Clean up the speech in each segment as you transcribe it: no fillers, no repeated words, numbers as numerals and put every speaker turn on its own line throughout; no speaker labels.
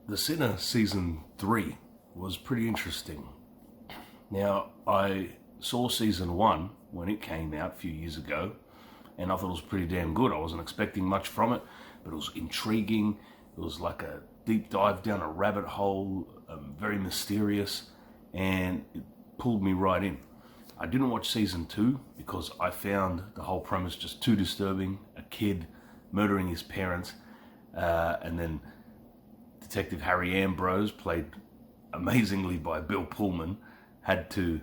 Messina season 3 was pretty interesting. Now, I saw season 1 when it came out a few years ago, and I thought it was pretty damn good. I wasn't expecting much from it, but it was intriguing. It was like a deep dive down a rabbit hole, very mysterious, and it pulled me right in. I didn't watch season 2 because I found the whole premise just too disturbing. A kid murdering his parents, and then Detective Harry Ambrose, played amazingly by Bill Pullman, had to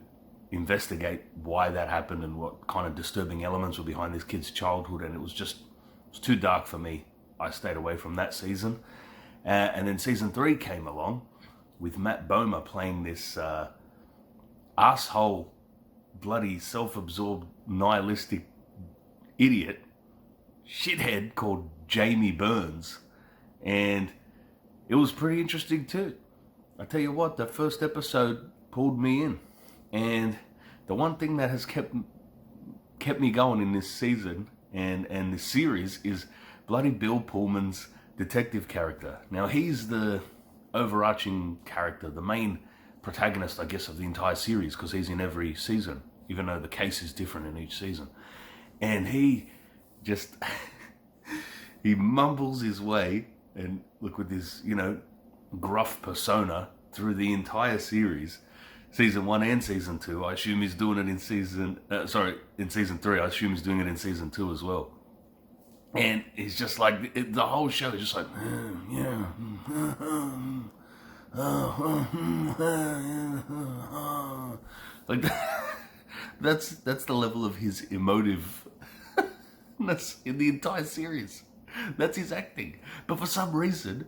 investigate why that happened and what kind of disturbing elements were behind this kid's childhood, and it was too dark for me. I stayed away from that season. And then season 3 came along with Bomer playing this asshole, bloody self-absorbed, nihilistic idiot, shithead called Jamie Burns. And it was pretty interesting too. I tell you what, the first episode pulled me in. And the one thing that has kept me going in this season and this series is bloody Bill Pullman's detective character. Now, he's the overarching character, the main protagonist, I guess, of the entire series, because he's in every season, even though the case is different in each season. And he just, he mumbles his way, and look, with this, gruff persona through the entire series, season 1 and season 2. I assume he's doing it in season 3. I assume he's doing it in season 2 as well. And it's just like, the whole show is just like, like that's the level of his emotiveness in the entire series. That's his acting. But for some reason,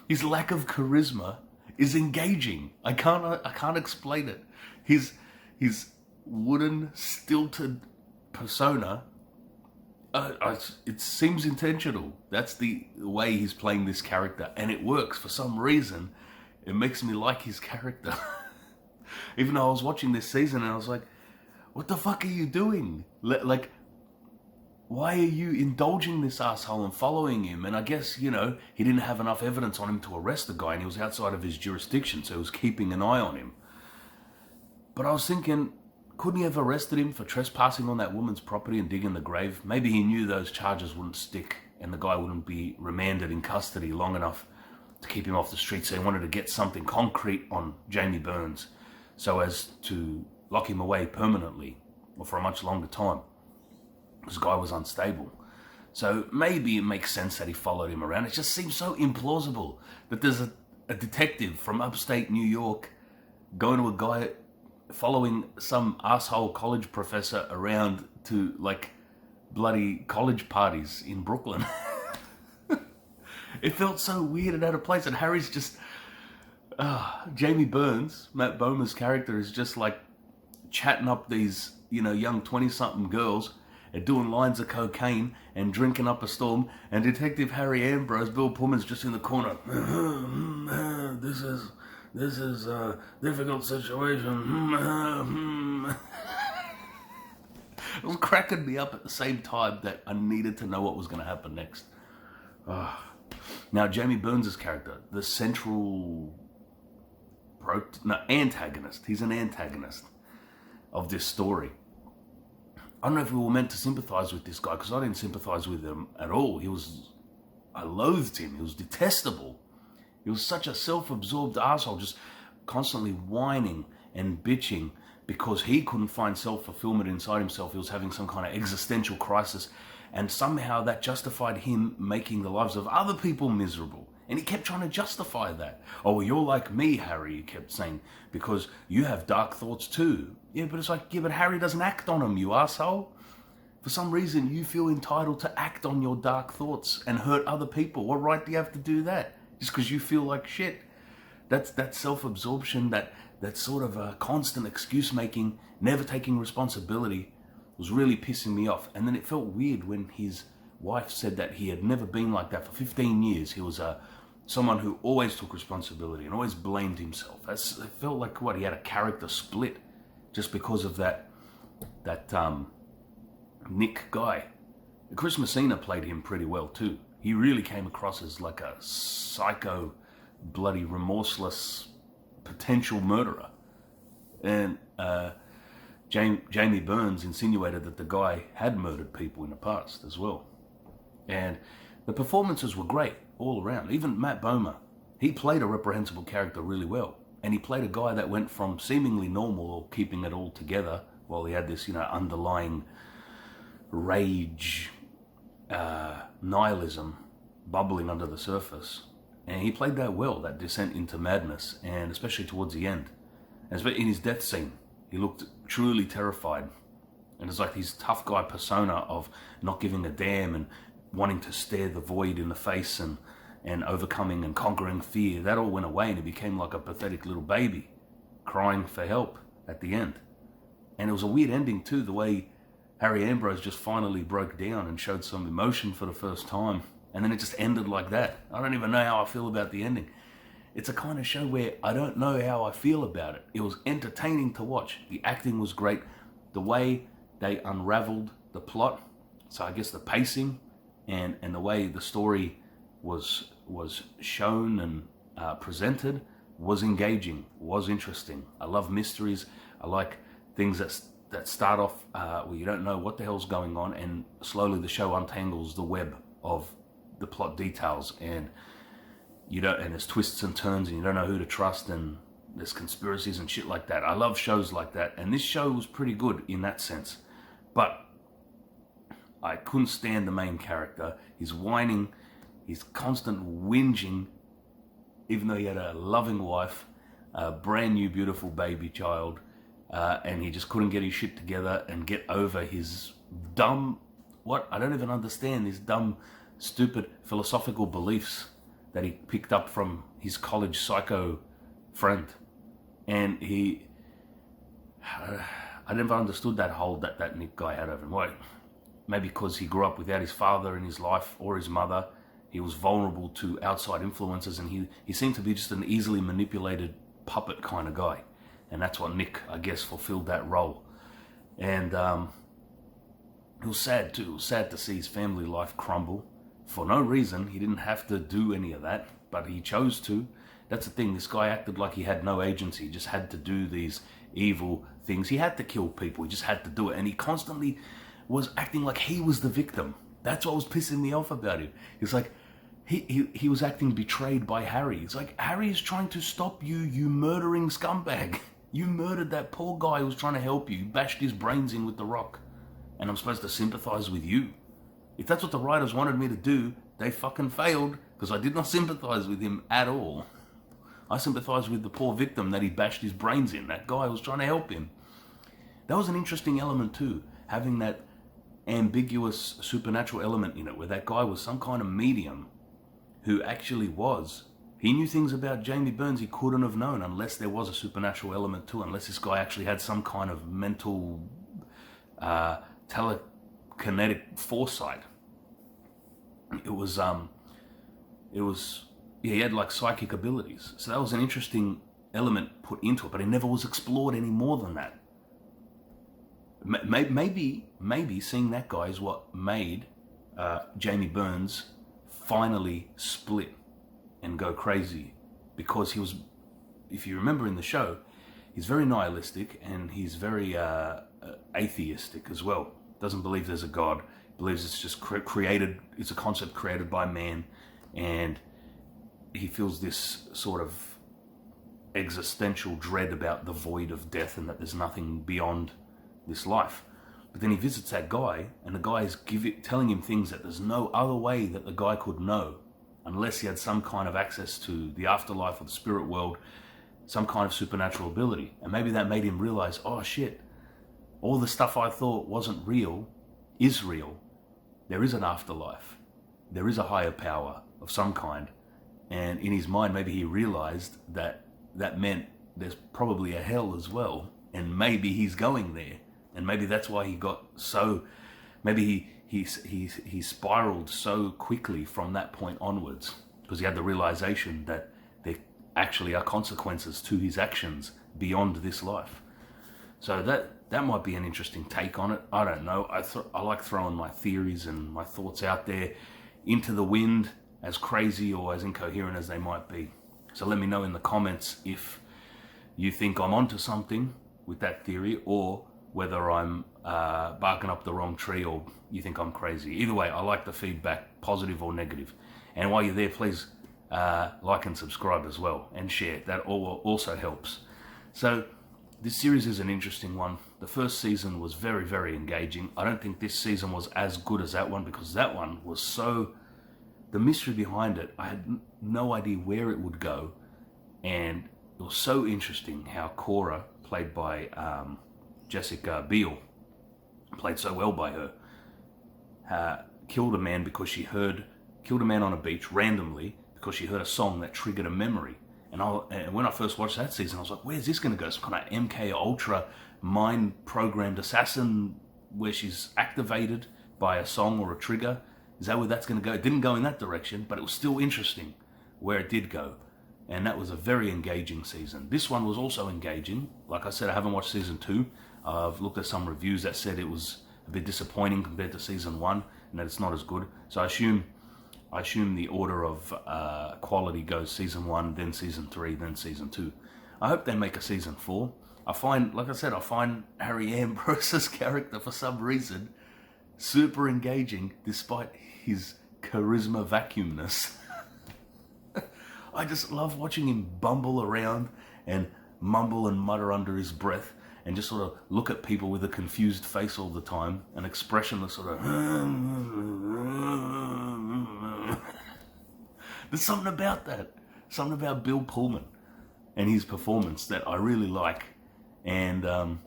his lack of charisma is engaging. I can't explain it. His wooden, stilted persona, it seems intentional. That's the way he's playing this character, and it works for some reason. It makes me like his character. Even though I was watching this season and I was like, what the fuck are you doing? Like, why are you indulging this asshole and following him? And I guess, he didn't have enough evidence on him to arrest the guy, and he was outside of his jurisdiction, so he was keeping an eye on him. But I was thinking, couldn't he have arrested him for trespassing on that woman's property and digging the grave? Maybe he knew those charges wouldn't stick and the guy wouldn't be remanded in custody long enough to keep him off the street, so he wanted to get something concrete on Jamie Burns so as to lock him away permanently or for a much longer time. This guy was unstable. So maybe it makes sense that he followed him around. It just seems so implausible that there's a detective from upstate New York going to a guy, following some asshole college professor around to, like, bloody college parties in Brooklyn. It felt so weird and out of place. And Harry's just, Jamie Burns, Matt Bomer's character, is just like chatting up these, young 20-something girls and doing lines of cocaine and drinking up a storm, and Detective Harry Ambrose, Bill Pullman's just in the corner. This is a difficult situation. It was cracking me up at the same time that I needed to know what was going to happen next. Now, Jamie Burns' character, the central antagonist. He's an antagonist of this story. I don't know if we were meant to sympathize with this guy, because I didn't sympathize with him at all. I loathed him. He was detestable. He was such a self-absorbed asshole, just constantly whining and bitching because he couldn't find self-fulfillment inside himself. He was having some kind of existential crisis, and somehow that justified him making the lives of other people miserable. And he kept trying to justify that. Oh, well, you're like me, Harry, he kept saying, because you have dark thoughts too. Yeah, but it's like, but Harry doesn't act on them, you asshole. For some reason, you feel entitled to act on your dark thoughts and hurt other people. What right do you have to do that? Just because you feel like shit? That's that self-absorption, that sort of constant excuse-making, never taking responsibility, was really pissing me off. And then it felt weird when his wife said that he had never been like that for 15 years. He was someone who always took responsibility and always blamed himself. It felt like he had a character split just because of that Nick guy. Chris Messina played him pretty well too. He really came across as like a psycho bloody remorseless potential murderer. And Jamie Burns insinuated that the guy had murdered people in the past as well. And the performances were great all around. Even Matt Bomer, he played a reprehensible character really well. And he played a guy that went from seemingly normal or keeping it all together while he had this, underlying rage, nihilism bubbling under the surface. And he played that well, that descent into madness, and especially towards the end. And in his death scene, he looked truly terrified. And it's like his tough guy persona of not giving a damn and wanting to stare the void in the face and overcoming and conquering fear. That all went away, and he became like a pathetic little baby crying for help at the end. And it was a weird ending too, the way Harry Ambrose just finally broke down and showed some emotion for the first time. And then it just ended like that. I don't even know how I feel about the ending. It's a kind of show where I don't know how I feel about it. It was entertaining to watch. The acting was great. The way they unraveled the plot, so I guess the pacing and the way the story was shown and presented was engaging, was interesting. I love mysteries. I like things that start off where you don't know what the hell's going on, and slowly the show untangles the web of the plot details, and there's twists and turns, and you don't know who to trust, and there's conspiracies and shit like that. I love shows like that, and this show was pretty good in that sense. But I couldn't stand the main character. His whining, his constant whinging, even though he had a loving wife, a brand new beautiful baby child, and he just couldn't get his shit together and get over his dumb, I don't even understand, these dumb, stupid philosophical beliefs that he picked up from his college psycho friend. And I never understood that hold that Nick guy had over him. Why? Maybe because he grew up without his father in his life or his mother. He was vulnerable to outside influences, and he seemed to be just an easily manipulated puppet kind of guy. And that's what Nick, I guess, fulfilled that role. And it was sad too. It was sad to see his family life crumble for no reason. He didn't have to do any of that, but he chose to. That's the thing. This guy acted like he had no agency. He just had to do these evil things. He had to kill people. He just had to do it. And he constantly was acting like he was the victim. That's what was pissing me off about him. It's like he was acting betrayed by Harry. It's like, Harry is trying to stop you, you murdering scumbag. You murdered that poor guy who was trying to help you. You bashed his brains in with the rock. And I'm supposed to sympathize with you. If that's what the writers wanted me to do, they fucking failed, because I did not sympathize with him at all. I sympathized with the poor victim that he bashed his brains in. That guy was trying to help him. That was an interesting element too, having that ambiguous supernatural element in it, where that guy was some kind of medium who actually was. He knew things about Jamie Burns he couldn't have known unless there was a supernatural element to it, unless this guy actually had some kind of mental telekinetic foresight. He had like psychic abilities. So that was an interesting element put into it, but it never was explored any more than that. Maybe seeing that guy is what made Jamie Burns finally split and go crazy, because he was, if you remember in the show, he's very nihilistic and he's very atheistic as well. Doesn't believe there's a God. Believes it's just created. It's a concept created by man, and he feels this sort of existential dread about the void of death and that there's nothing beyond this life. But then he visits that guy, and the guy is telling him things that there's no other way that the guy could know, unless he had some kind of access to the afterlife or the spirit world, some kind of supernatural ability. And maybe that made him realize, oh shit, all the stuff I thought wasn't real is real. There is an afterlife. There is a higher power of some kind. And in his mind, maybe he realized that that meant there's probably a hell as well. And maybe he's going there. And maybe that's why he got so, maybe he spiraled so quickly from that point onwards, because he had the realization that there actually are consequences to his actions beyond this life. So that might be an interesting take on it. I don't know. I like throwing my theories and my thoughts out there into the wind, as crazy or as incoherent as they might be. So let me know in the comments if you think I'm onto something with that theory, or whether I'm barking up the wrong tree, or you think I'm crazy. Either way, I like the feedback, positive or negative. And while you're there, please like and subscribe as well, and share. That also helps. So this series is an interesting one. The first season was very, very engaging. I don't think this season was as good as that one, because that one was so... The mystery behind it, I had no idea where it would go. And it was so interesting how Cora, played by Jessica Biel, played so well by her, killed a man on a beach randomly because she heard a song that triggered a memory. And when I first watched that season, I was like, where's this going to go? Some kind of MK Ultra mind-programmed assassin where she's activated by a song or a trigger. Is that where that's going to go? It didn't go in that direction, but it was still interesting where it did go. And that was a very engaging season. This one was also engaging. Like I said, I haven't watched season 2. I've looked at some reviews that said it was a bit disappointing compared to season 1, and that it's not as good. So I assume the order of quality goes season 1, then season 3, then season 2. I hope they make a season 4. I find Harry Ambrose's character, for some reason, super engaging despite his charisma vacuumness. I just love watching him bumble around and mumble and mutter under his breath, and just sort of look at people with a confused face all the time, an expressionless sort of... There's something about that. Something about Bill Pullman and his performance that I really like. And I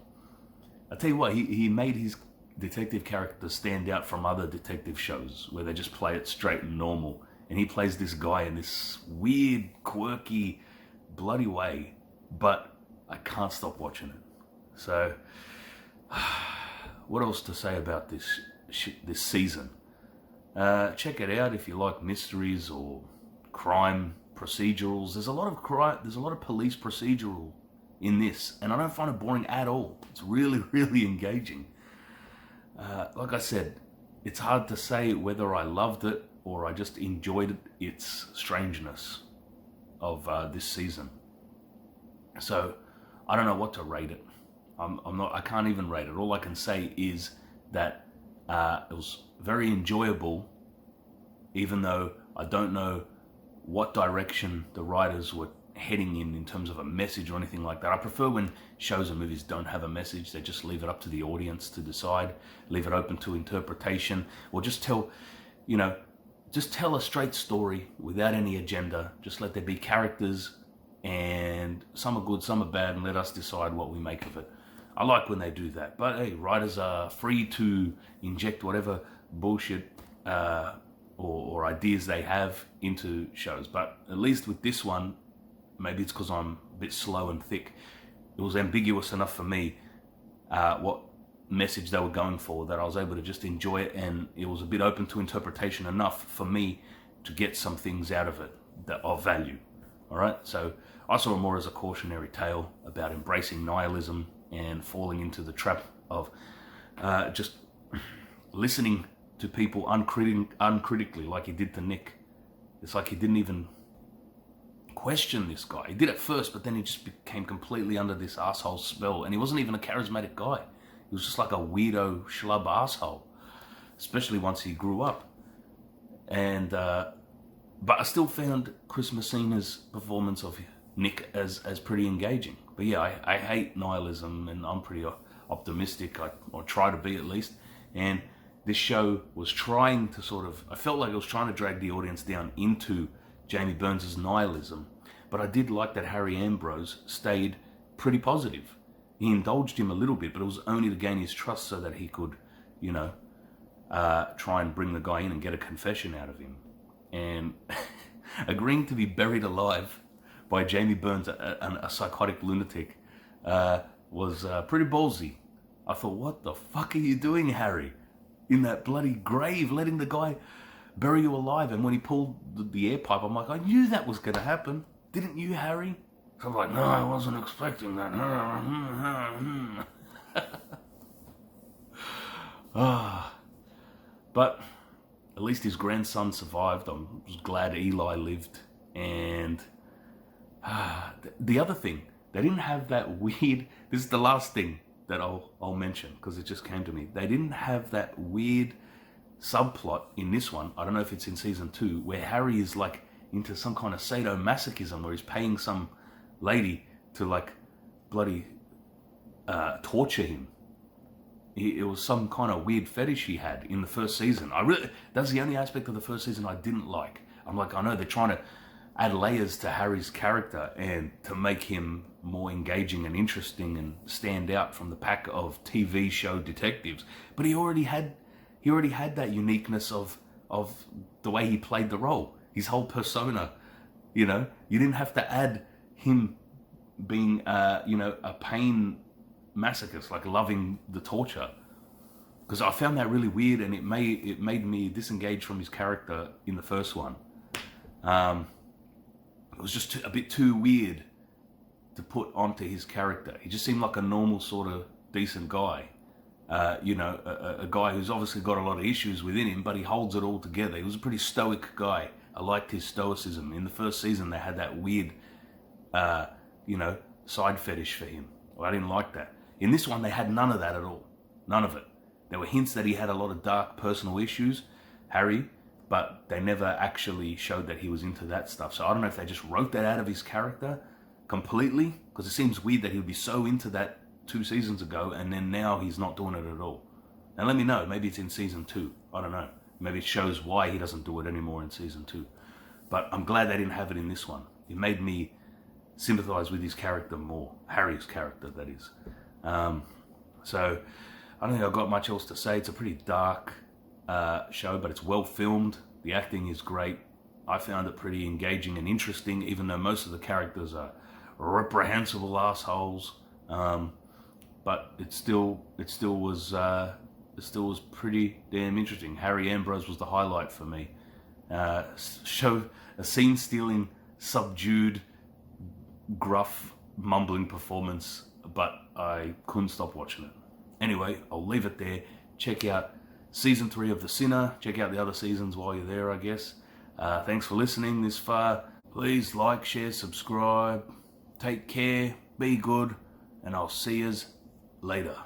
tell you what, he made his detective character stand out from other detective shows where they just play it straight and normal. And he plays this guy in this weird, quirky, bloody way. But I can't stop watching it. So, what else to say about this season? Check it out if you like mysteries or crime procedurals. There's a lot of police procedural in this, and I don't find it boring at all. It's really, really engaging. Like I said, it's hard to say whether I loved it or I just enjoyed its strangeness of this season. So I don't know what to rate it. I can't even rate it. All I can say is that it was very enjoyable, even though I don't know what direction the writers were heading in terms of a message or anything like that. I prefer when shows and movies don't have a message. They just leave it up to the audience to decide, leave it open to interpretation, or just tell a straight story without any agenda. Just let there be characters, and some are good, some are bad, and let us decide what we make of it. I like when they do that. But hey, writers are free to inject whatever bullshit or ideas they have into shows. But at least with this one, maybe it's because I'm a bit slow and thick, it was ambiguous enough for me what message they were going for, that I was able to just enjoy it, and it was a bit open to interpretation enough for me to get some things out of it of value. All right, so I saw it more as a cautionary tale about embracing nihilism and falling into the trap of just listening to people uncritically, like he did to Nick. It's like he didn't even question this guy. He did at first, but then he just became completely under this asshole spell, and he wasn't even a charismatic guy. He was just like a weirdo schlub asshole, especially once he grew up. And but I still found Chris Messina's performance of Nick as pretty engaging. But yeah, I hate nihilism, and I'm pretty optimistic. I try to be, at least. And this show was trying to I felt like it was trying to drag the audience down into Jamie Burns' nihilism. But I did like that Harry Ambrose stayed pretty positive. He indulged him a little bit, but it was only to gain his trust so that he could, try and bring the guy in and get a confession out of him. And agreeing to be buried alive by Jamie Burns, a psychotic lunatic, was pretty ballsy. I thought, what the fuck are you doing, Harry? In that bloody grave, letting the guy bury you alive. And when he pulled the air pipe, I'm like, I knew that was going to happen. Didn't you, Harry? So I'm like, no, I wasn't expecting that. But at least his grandson survived. I was glad Eli lived. And The other thing, they didn't have that weird. This is the last thing that I'll mention because it just came to me. They didn't have that weird subplot in this one. I don't know if it's in season 2, where Harry is like into some kind of sadomasochism, where he's paying some lady to like bloody torture him. It was some kind of weird fetish he had in the first season. That's the only aspect of the first season I didn't like. I'm like, I know they're trying to add layers to Harry's character and to make him more engaging and interesting and stand out from the pack of TV show detectives. But he already had that uniqueness of the way he played the role, his whole persona. You know, you didn't have to add him being a pain masochist, like loving the torture, because I found that really weird, and it made me disengage from his character in the first one. It was just a bit too weird to put onto his character. He just seemed like a normal sort of decent guy, a guy who's obviously got a lot of issues within him, but he holds it all together. He was a pretty stoic guy. I liked his stoicism. In the first season, they had that weird, side fetish for him. Well, I didn't like that. In this one, they had none of that at all. None of it. There were hints that he had a lot of dark personal issues, Harry, but they never actually showed that he was into that stuff. So I don't know if they just wrote that out of his character completely, because it seems weird that he would be so into that 2 seasons ago, and then now he's not doing it at all. Now let me know. Maybe it's in season 2. I don't know. Maybe it shows why he doesn't do it anymore in season 2. But I'm glad they didn't have it in this one. It made me sympathize with his character more. Harry's character, that is. So I don't think I've got much else to say. It's a pretty dark show, but it's well filmed. The acting is great. I found it pretty engaging and interesting, even though most of the characters are reprehensible assholes. But it still was pretty damn interesting. Harry Ambrose was the highlight for me. Show a scene-stealing, subdued, gruff, mumbling performance, but I couldn't stop watching it. Anyway, I'll leave it there. Check out season 3 of The Sinner. Check out the other seasons while you're there, I guess. Thanks for listening this far. Please like, share, subscribe. Take care. Be good. And I'll see yous later.